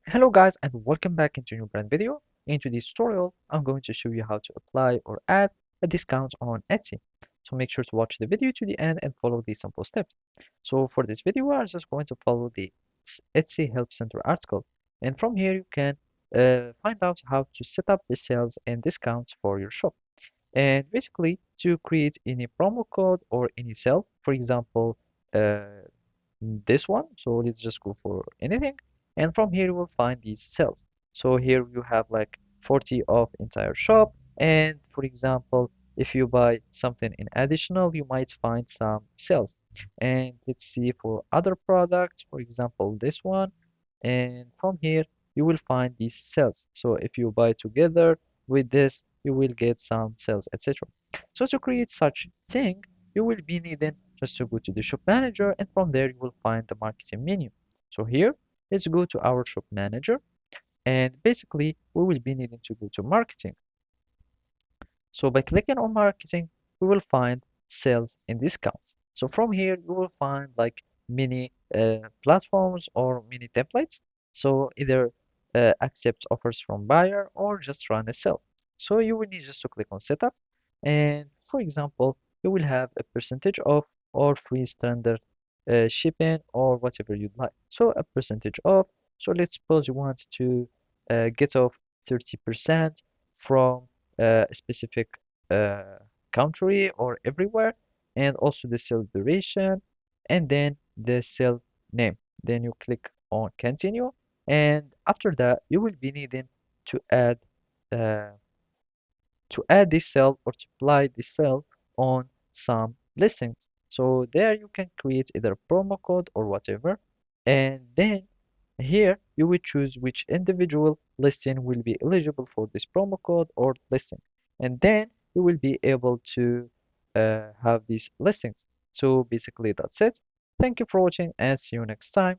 Hello guys and welcome back into a new brand video. In today's tutorial, I'm going to show you how to apply or add a discount on Etsy. So make sure to watch the video to the end and follow these simple steps. So for this video, I'm just going to follow the Etsy Help Center article. And from here, you can find out how to set up the sales and discounts for your shop. And basically, to create any promo code or any sale, for example, uh, this one. So let's just go for anything. And from here, you will find these cells. So here you have like 40 of entire shop. And for example, if you buy something in additional, you might find some cells. And let's see for other products, for example, this one. And from here, you will find these cells. So if you buy together with this, you will get some cells, etc. So to create such thing, you will be needing just to go to the shop manager, and from there you will find the marketing menu. So here, let's go to our shop manager, and basically we will be needing to go to marketing. So by clicking on marketing, we will find sales and discounts. So from here, you will find like many platforms or many templates. So either accept offers from buyer or just run a sale. So you will need just to click on setup. And for example, you will have a percentage off or free standard shipping or whatever you'd like. So a percentage off. So let's suppose you want to get off 30% from a specific uh, country or everywhere, and also the sale duration, and then the sale name. Then you click on continue, and after that you will be needing to add uh, this cell or to apply this cell on some listings. So there you can create either promo code or whatever, and then here you will choose which individual listing will be eligible for this promo code or listing, and then you will be able to have these listings. So basically that's it. Thank you for watching and see you next time.